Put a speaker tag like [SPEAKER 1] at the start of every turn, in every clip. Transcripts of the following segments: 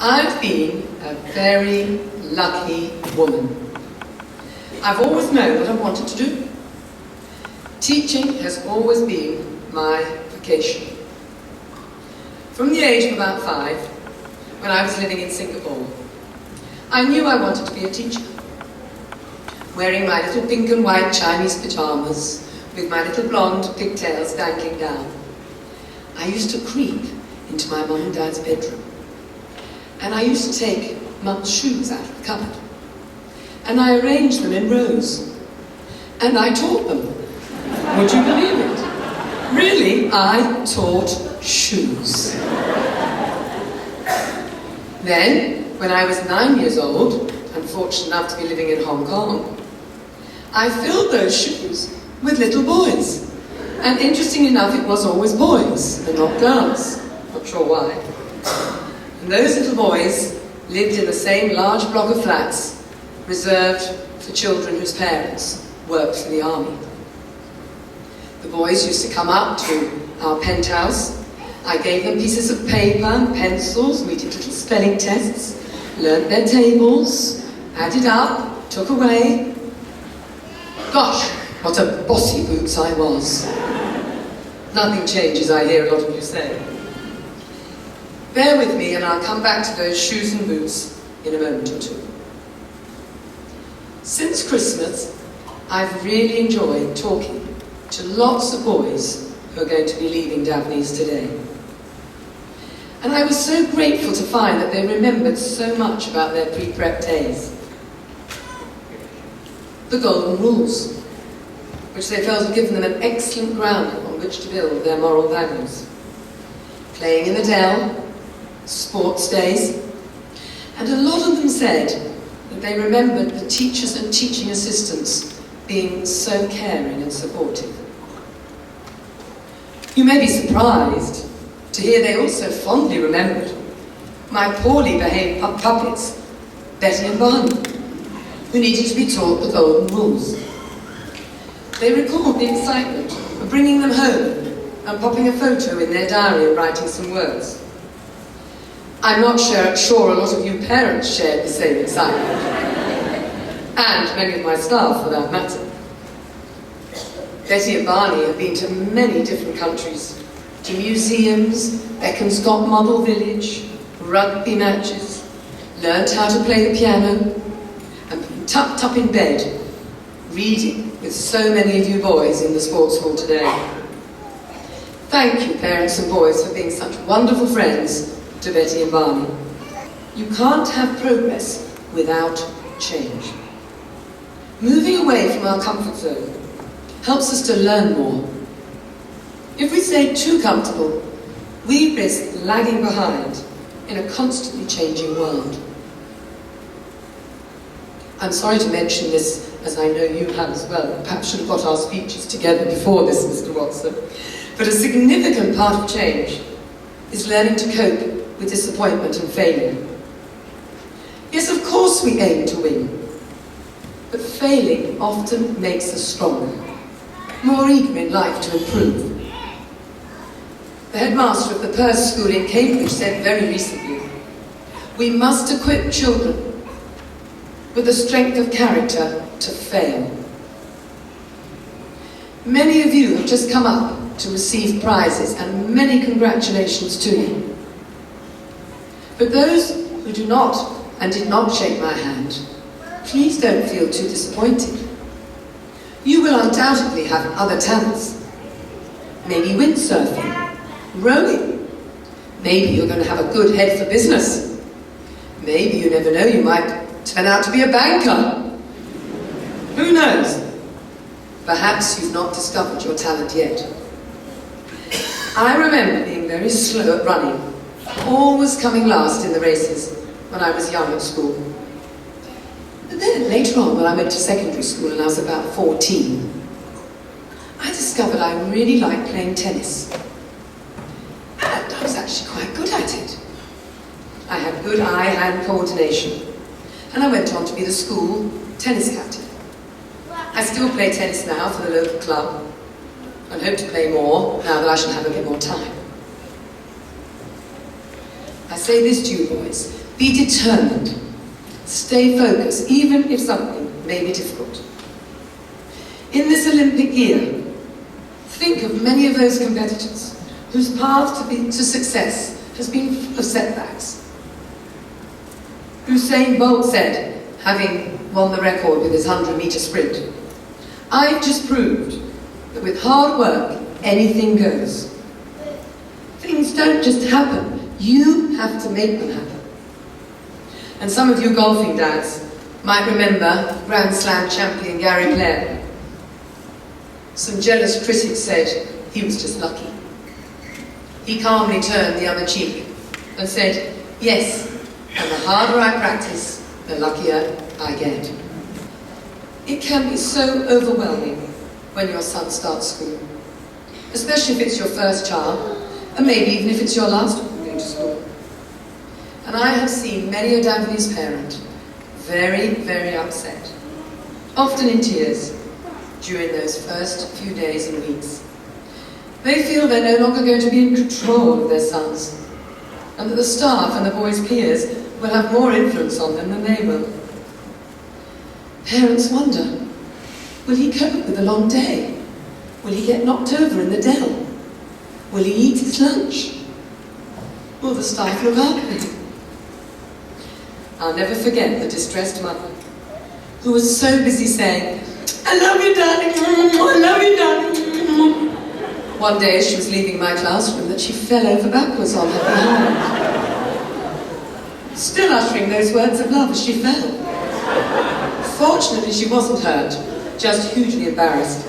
[SPEAKER 1] I've been a very lucky woman. I've always known what I wanted to do. Teaching has always been my vocation. From the age of about 5, when I was living in Singapore, I knew I wanted to be a teacher. Wearing my little pink and white Chinese pyjamas, with my little blonde pigtails dangling down, I used to creep into my mum and dad's bedroom. And I used to take Mum's shoes out of the cupboard. And I arranged them in rows. And I taught them. Would you believe it? Really, I taught shoes. Then, when I was 9 years old, and fortunate enough to be living in Hong Kong, I filled those shoes with little boys. And interesting enough, it was always boys, and not girls. Not sure why. And those little boys lived in the same large block of flats reserved for children whose parents worked for the army. The boys used to come up to our penthouse. I gave them pieces of paper and pencils. We did little spelling tests, learnt their tables, added up, took away. Gosh, what a bossy boots I was. Nothing changes, I hear a lot of you say. Bear with me and I'll come back to those shoes and boots in a moment or two. Since Christmas, I've really enjoyed talking to lots of boys who are going to be leaving Davenies today. And I was so grateful to find that they remembered so much about their pre-prep days. The golden rules, which they felt had given them an excellent grounding on which to build their moral values. Playing in the dell, sports days, and a lot of them said that they remembered the teachers and teaching assistants being so caring and supportive. You may be surprised to hear they also fondly remembered my poorly behaved puppets, Betty and Barney, who needed to be taught the golden rules. They recalled the excitement of bringing them home and popping a photo in their diary and writing some words. I'm not sure a lot of you parents shared the same excitement, and many of my staff for that matter. Betty and Barney have been to many different countries, to museums, Beaconsfield Model Village, rugby matches, learnt how to play the piano, and been tucked up in bed, reading with so many of you boys in the sports hall today. Thank you, parents and boys, for being such wonderful friends to Betty and Barney. You can't have progress without change. Moving away from our comfort zone helps us to learn more. If we stay too comfortable, we risk lagging behind in a constantly changing world. I'm sorry to mention this, as I know you have as well. Perhaps should have got our speeches together before this, Mr. Watson. But a significant part of change is learning to cope with disappointment and failure. Yes, of course we aim to win, but failing often makes us stronger, more eager in life to improve. The headmaster of the Perth School in Cambridge said very recently, we must equip children with the strength of character to fail. Many of you have just come up to receive prizes, and many congratulations to you. But those who do not and did not shake my hand, please don't feel too disappointed. You will undoubtedly have other talents. Maybe windsurfing, rowing. Maybe you're going to have a good head for business. Maybe, you never know, you might turn out to be a banker. Who knows? Perhaps you've not discovered your talent yet. I remember being very slow at running, always coming last in the races when I was young at school. But then later on, when I went to secondary school and I was about 14, I discovered I really liked playing tennis. And I was actually quite good at it. I had good eye-hand coordination, and I went on to be the school tennis captain. I still play tennis now for the local club, and hope to play more now that I shall have a bit more time. I say this to you boys, Be determined. Stay focused, even if something may be difficult. In this Olympic year, think of many of those competitors whose path to success has been full of setbacks. Usain Bolt said, having won the record with his 100-meter sprint, "I've just proved that with hard work, anything goes." Things don't just happen, you have to make them happen. And some of you golfing dads might remember Grand Slam champion Gary Player. Some jealous critics said he was just lucky. He calmly turned the other cheek and said, "Yes, and the harder I practice, the luckier I get." It can be so overwhelming when your son starts school, especially if it's your first child, and maybe even if it's your last one going to school. And I have seen many a Davenies parent very, very upset, often in tears, during those first few days and weeks. They feel they're no longer going to be in control of their sons, and that the staff and the boys' peers will have more influence on them than they will. Parents wonder, will he cope with a long day? Will he get knocked over in the dell? Will he eat his lunch? Will the staff look after him? I'll never forget the distressed mother who was so busy saying, "I love you, darling, I love you, darling." One day as she was leaving my classroom that she fell over backwards on her behind, still uttering those words of love as she fell. Fortunately she wasn't hurt, just hugely embarrassed.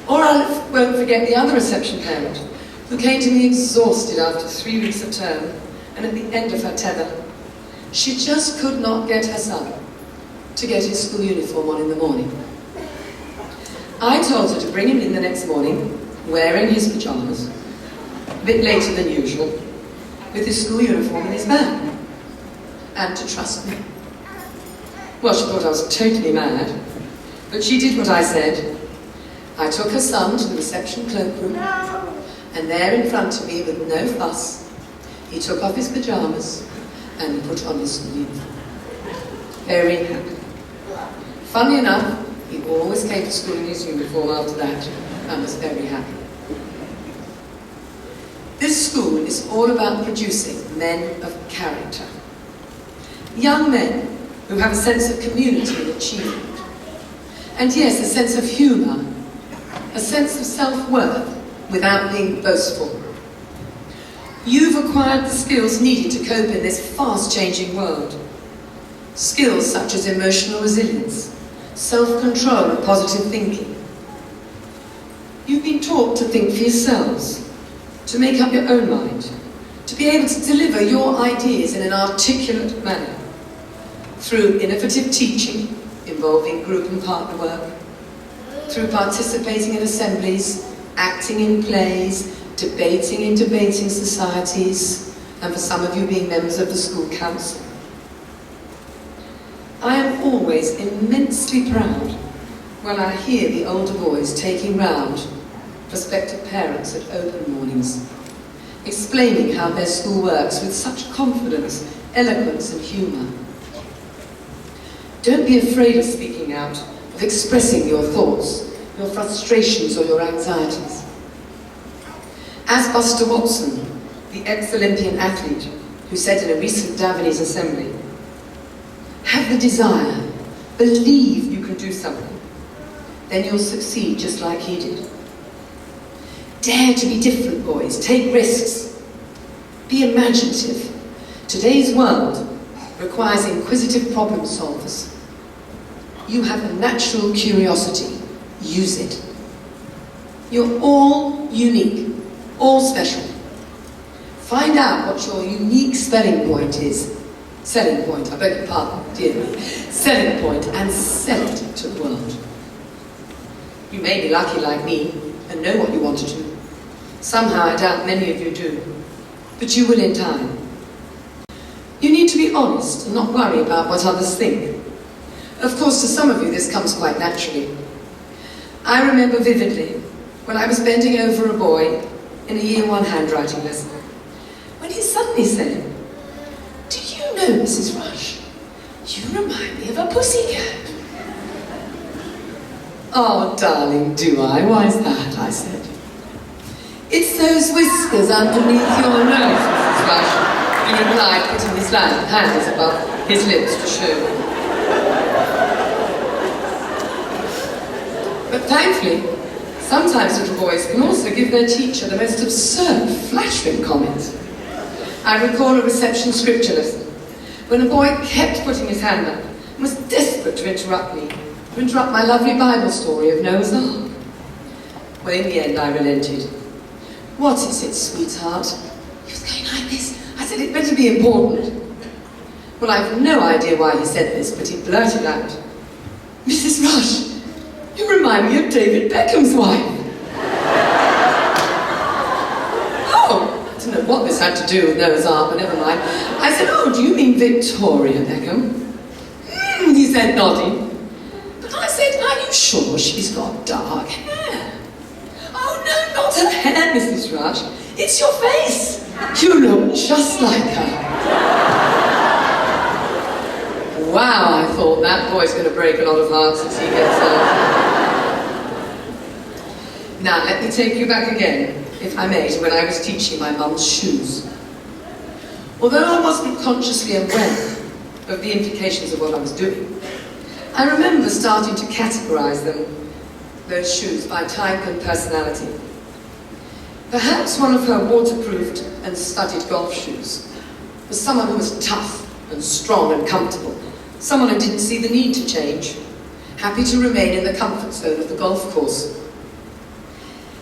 [SPEAKER 1] Or I won't forget the other reception parent who came to me exhausted after 3 weeks of term and at the end of her tether. She just could not get her son to get his school uniform on in the morning. I told her to bring him in the next morning, wearing his pyjamas, a bit later than usual, with his school uniform in his bag, and to trust me. Well, she thought I was totally mad, but she did what I said. I took her son to the reception cloakroom, and there in front of me, with no fuss, he took off his pyjamas and put on his school uniform. Very happy. Funny enough, he always came to school in his uniform after that, and was very happy. This school is all about producing men of character. Young men who have a sense of community and achievement. And yes, a sense of humour, a sense of self-worth without being boastful. You've acquired the skills needed to cope in this fast-changing world. Skills such as emotional resilience, self-control and positive thinking. You've been taught to think for yourselves, to make up your own mind, to be able to deliver your ideas in an articulate manner, through innovative teaching involving group and partner work, through participating in assemblies, acting in plays, debating in debating societies, and for some of you being members of the school council. I am always immensely proud when I hear the older boys taking round prospective parents at open mornings, explaining how their school works with such confidence, eloquence and humour. Don't be afraid of speaking out, of expressing your thoughts, your frustrations or your anxieties. As Buster Watson, the ex-Olympian athlete, who said in a recent Davenies assembly, have the desire, believe you can do something, then you'll succeed just like he did. Dare to be different, boys, take risks, be imaginative. Today's world requires inquisitive problem solvers. You have a natural curiosity, use it. You're all unique, all special. Find out what your unique selling point is. Selling point, I beg your pardon, dear me. Selling point, and sell it to the world. You may be lucky like me and know what you want to do. Somehow I doubt many of you do, but you will in time. You need to be honest and not worry about what others think. Of course, to some of you this comes quite naturally. I remember vividly when I was bending over a boy in a Year 1 handwriting lesson, when he suddenly said, know, Mrs. Rush, you remind me of a pussycat. Oh, darling, do I? Why's that? I said. It's those whiskers underneath your nose, Mrs. Rush, he replied, putting his hands above his lips to show. But thankfully, sometimes little boys can also give their teacher the most absurd, flattering comments. I recall a reception scripture lesson when a boy kept putting his hand up and was desperate to interrupt my lovely Bible story of Noah's Ark. Well, in the end, I relented. What is it, sweetheart? He was going like this. I said, it better be important. Well, I've no idea why he said this, but he blurted out, Mrs. Rush, you remind me of David Beckham's wife. Oh, I don't know what this had to do with Noah's Ark, but never mind. I said, oh, do you mean Victoria Beckham? He said, nodding. But I said, are you sure she's got dark hair? Oh, no, not her hair, Mrs. Rush. It's your face. You look just like her. Wow, I thought that boy's going to break a lot of hearts as he gets older. Now, let me take you back again, if I may, to when I was teaching my mum's shoes. Although I wasn't consciously aware of the implications of what I was doing, I remember starting to categorize those shoes, by type and personality. Perhaps one of her waterproofed and studded golf shoes was someone who was tough and strong and comfortable, someone who didn't see the need to change, happy to remain in the comfort zone of the golf course.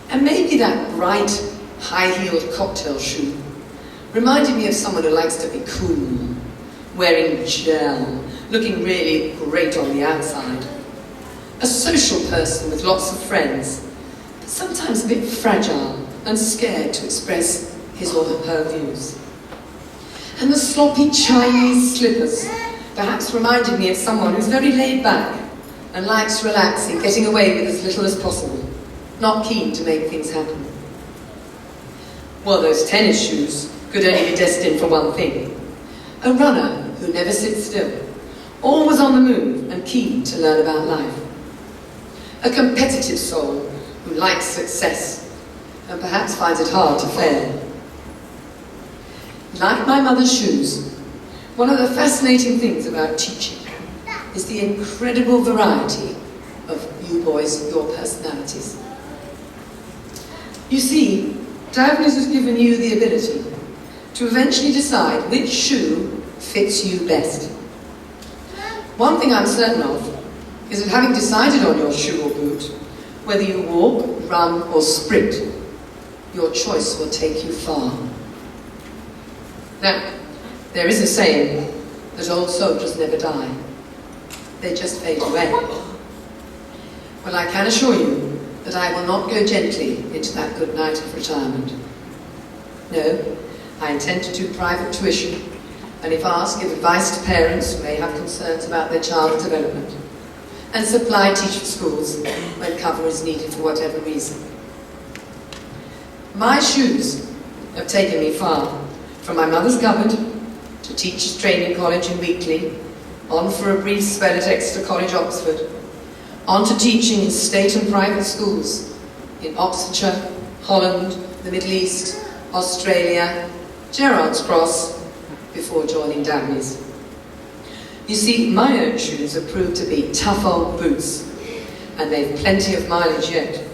[SPEAKER 1] And maybe that bright, high-heeled cocktail shoe reminded me of someone who likes to be cool, wearing gel, looking really great on the outside. A social person with lots of friends, but sometimes a bit fragile and scared to express his or her views. And the sloppy Chinese slippers perhaps reminded me of someone who's very laid back and likes relaxing, getting away with as little as possible, not keen to make things happen. Well, those tennis shoes could only be destined for one thing: a runner who never sits still, always on the move and keen to learn about life. A competitive soul who likes success and perhaps finds it hard to fail. Like my mother's shoes, one of the fascinating things about teaching is the incredible variety of you boys, your personalities. You see, Davenies has given you the ability to eventually decide which shoe fits you best. One thing I'm certain of is that having decided on your shoe or boot, whether you walk, run or sprint, your choice will take you far. Now, there is a saying that old soldiers never die. They just fade away. Well, I can assure you that I will not go gently into that good night of retirement. No, I intend to do private tuition, and if asked, give advice to parents who may have concerns about their child's development, and supply teaching schools when cover is needed for whatever reason. My shoes have taken me far, from my mother's cupboard to Teachers' Training College in Weekly, on for a brief spell at Exeter College, Oxford, on to teaching in state and private schools in Oxfordshire, Holland, the Middle East, Australia, Gerrard's Cross, before joining Davenies. You see, my own shoes have proved to be tough old boots, and they've plenty of mileage yet.